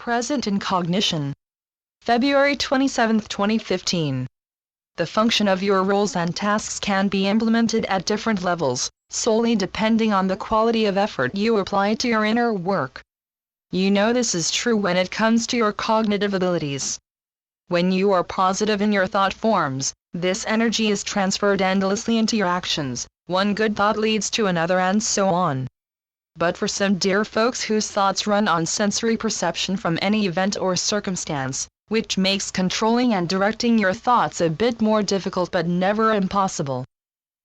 present in Cognition. February 27, 2015. The function of your roles and tasks can be implemented at different levels, solely depending on the quality of effort you apply to your inner work. You know this is true when it comes to your cognitive abilities. When you are positive in your thought forms, this energy is transferred endlessly into your actions. One good thought leads to another and so on. But for some dear folks whose thoughts run on sensory perception from any event or circumstance, which makes controlling and directing your thoughts a bit more difficult but never impossible.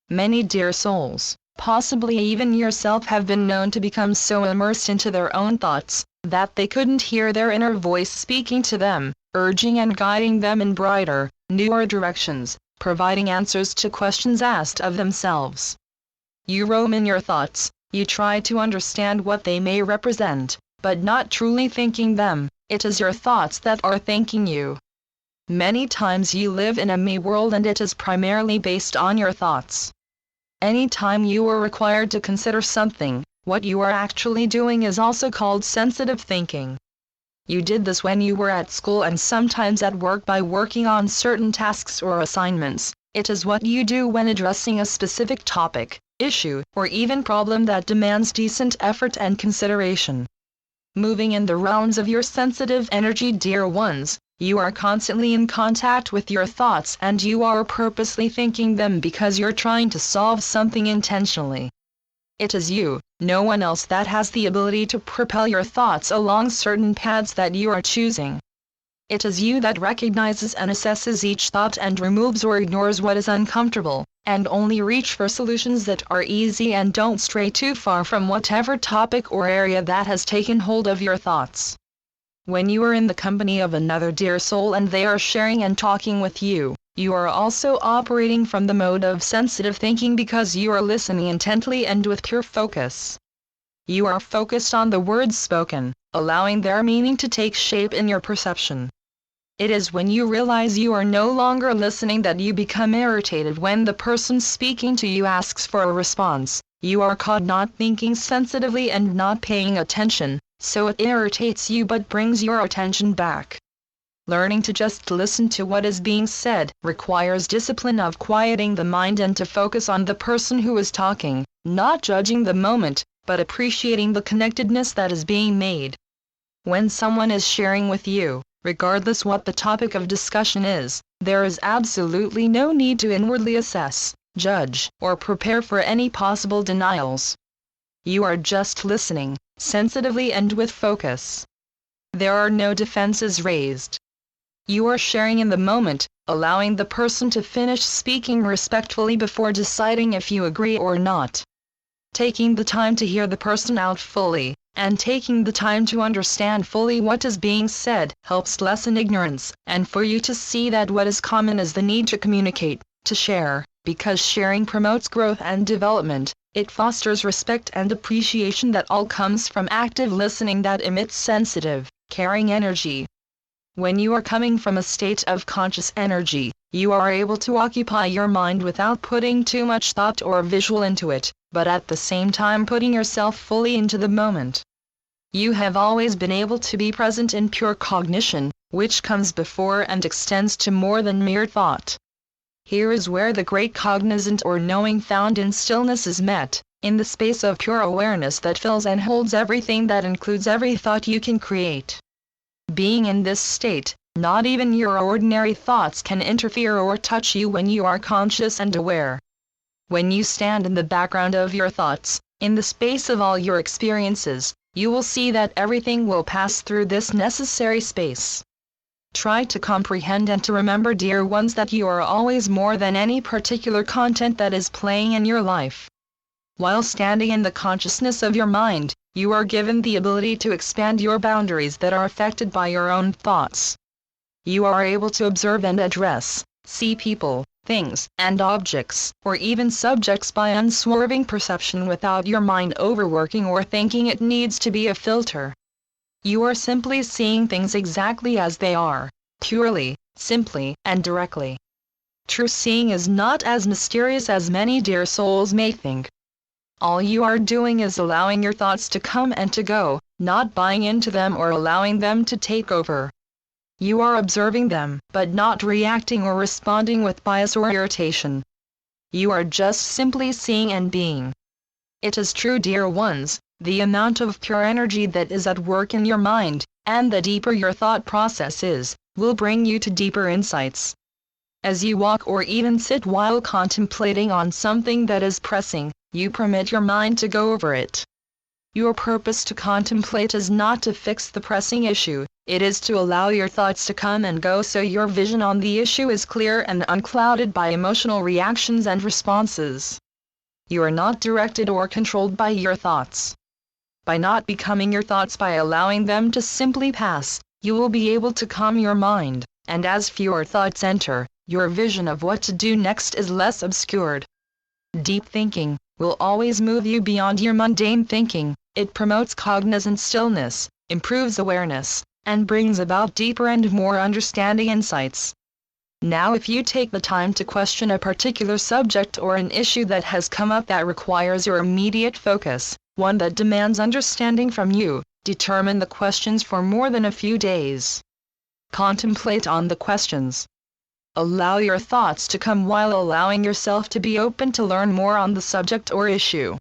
Many dear souls, possibly even yourself, have been known to become so immersed into their own thoughts, that they couldn't hear their inner voice speaking to them, urging and guiding them in brighter, newer directions, providing answers to questions asked of themselves. You roam in your thoughts, you try to understand what they may represent, but not truly thinking them. It is your thoughts that are thinking you. Many times you live in a me world and it is primarily based on your thoughts. Any time you are required to consider something, what you are actually doing is also called sensitive thinking. You did this when you were at school and sometimes at work by working on certain tasks or assignments. It is what you do when addressing a specific topic, issue, or even problem that demands decent effort and consideration. Moving in the realms of your sensitive energy, dear ones, you are constantly in contact with your thoughts and you are purposely thinking them because you're trying to solve something intentionally. It is you, no one else, that has the ability to propel your thoughts along certain paths that you are choosing. It is you that recognizes and assesses each thought and removes or ignores what is uncomfortable, and only reach for solutions that are easy and don't stray too far from whatever topic or area that has taken hold of your thoughts. When you are in the company of another dear soul and they are sharing and talking with you, you are also operating from the mode of sensitive thinking because you are listening intently and with pure focus. You are focused on the words spoken, allowing their meaning to take shape in your perception. It is when you realize you are no longer listening that you become irritated when the person speaking to you asks for a response. You are caught not thinking sensitively and not paying attention, so it irritates you but brings your attention back. Learning to just listen to what is being said requires discipline of quieting the mind and to focus on the person who is talking, not judging the moment, but appreciating the connectedness that is being made. When someone is sharing with you, regardless what the topic of discussion is, there is absolutely no need to inwardly assess, judge, or prepare for any possible denials. You are just listening, sensitively and with focus. There are no defenses raised. You are sharing in the moment, allowing the person to finish speaking respectfully before deciding if you agree or not. Taking the time to hear the person out fully, and taking the time to understand fully what is being said, helps lessen ignorance, and for you to see that what is common is the need to communicate, to share, because sharing promotes growth and development. It fosters respect and appreciation that all comes from active listening that emits sensitive, caring energy. When you are coming from a state of conscious energy, you are able to occupy your mind without putting too much thought or visual into it, but at the same time putting yourself fully into the moment. You have always been able to be present in pure cognition, which comes before and extends to more than mere thought. Here is where the great cognizant or knowing found in stillness is met, in the space of pure awareness that fills and holds everything, that includes every thought you can create. Being in this state, not even your ordinary thoughts can interfere or touch you when you are conscious and aware. When you stand in the background of your thoughts, in the space of all your experiences, you will see that everything will pass through this necessary space. Try to comprehend and to remember, dear ones, that you are always more than any particular content that is playing in your life. While standing in the consciousness of your mind, you are given the ability to expand your boundaries that are affected by your own thoughts. You are able to observe and address, see people, things, and objects, or even subjects by unswerving perception without your mind overworking or thinking it needs to be a filter. You are simply seeing things exactly as they are, purely, simply, and directly. True seeing is not as mysterious as many dear souls may think. All you are doing is allowing your thoughts to come and to go, not buying into them or allowing them to take over. You are observing them, but not reacting or responding with bias or irritation. You are just simply seeing and being. It is true, dear ones, the amount of pure energy that is at work in your mind, and the deeper your thought process is, will bring you to deeper insights. As you walk or even sit while contemplating on something that is pressing, you permit your mind to go over it. Your purpose to contemplate is not to fix the pressing issue, it is to allow your thoughts to come and go so your vision on the issue is clear and unclouded by emotional reactions and responses. You are not directed or controlled by your thoughts. By not becoming your thoughts, by allowing them to simply pass, you will be able to calm your mind, and as fewer thoughts enter, your vision of what to do next is less obscured. Deep thinking will always move you beyond your mundane thinking. It promotes cognizant stillness, improves awareness, and brings about deeper and more understanding insights. Now, if you take the time to question a particular subject or an issue that has come up that requires your immediate focus, one that demands understanding from you, determine the questions for more than a few days. Contemplate on the questions. Allow your thoughts to come while allowing yourself to be open to learn more on the subject or issue.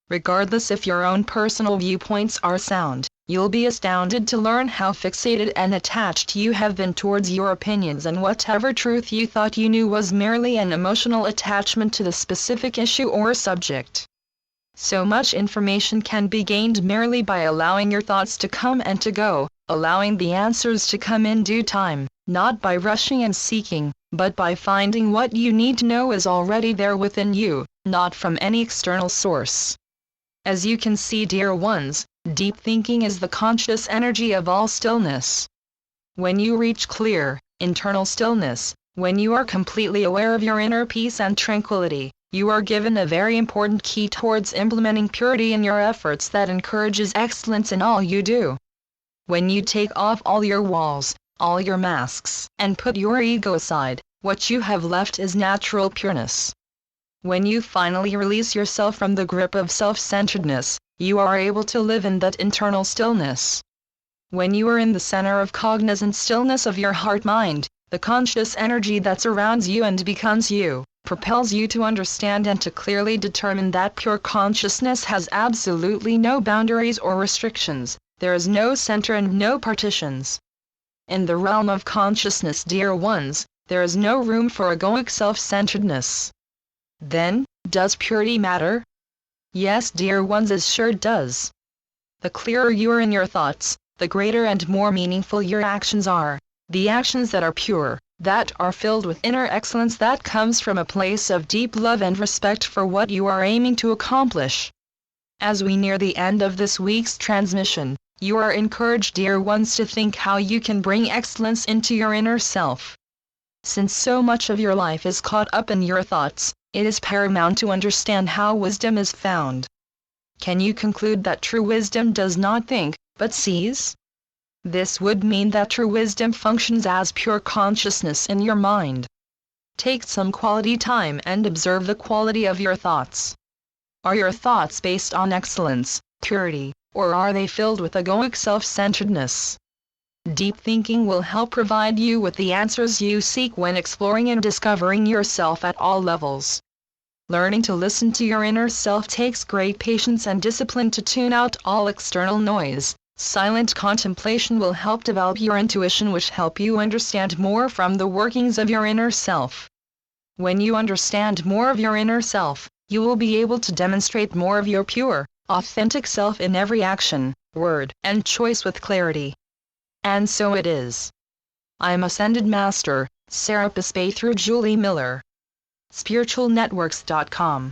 Regardless if your own personal viewpoints are sound, you'll be astounded to learn how fixated and attached you have been towards your opinions, and whatever truth you thought you knew was merely an emotional attachment to the specific issue or subject. So much information can be gained merely by allowing your thoughts to come and to go, allowing the answers to come in due time, not by rushing and seeking, but by finding what you need to know is already there within you, not from any external source. As you can see, dear ones, deep thinking is the conscious energy of all stillness. When you reach clear, internal stillness, when you are completely aware of your inner peace and tranquility, you are given a very important key towards implementing purity in your efforts that encourages excellence in all you do. When you take off all your walls, all your masks, and put your ego aside, what you have left is natural pureness. When you finally release yourself from the grip of self-centeredness, you are able to live in that internal stillness. When you are in the center of cognizant stillness of your heart-mind, the conscious energy that surrounds you and becomes you, propels you to understand and to clearly determine that pure consciousness has absolutely no boundaries or restrictions, there is no center and no partitions. In the realm of consciousness, dear ones, there is no room for egoic self-centeredness. Then, does purity matter? Yes, dear ones, it sure does. The clearer you are in your thoughts, the greater and more meaningful your actions are. The actions that are pure, that are filled with inner excellence, that comes from a place of deep love and respect for what you are aiming to accomplish. As we near the end of this week's transmission, you are encouraged, dear ones, to think how you can bring excellence into your inner self. Since so much of your life is caught up in your thoughts, it is paramount to understand how wisdom is found. Can you conclude that true wisdom does not think, but sees? This would mean that true wisdom functions as pure consciousness in your mind. Take some quality time and observe the quality of your thoughts. Are your thoughts based on excellence, purity, or are they filled with egoic self-centeredness? Deep thinking will help provide you with the answers you seek when exploring and discovering yourself at all levels. Learning to listen to your inner self takes great patience and discipline to tune out all external noise. Silent contemplation will help develop your intuition, which help you understand more from the workings of your inner self. When you understand more of your inner self, you will be able to demonstrate more of your pure, authentic self in every action, word, and choice with clarity. And so it is. I'm Ascended Master, Serapis Bey, through Julie Miller. SpiritualNetworks.com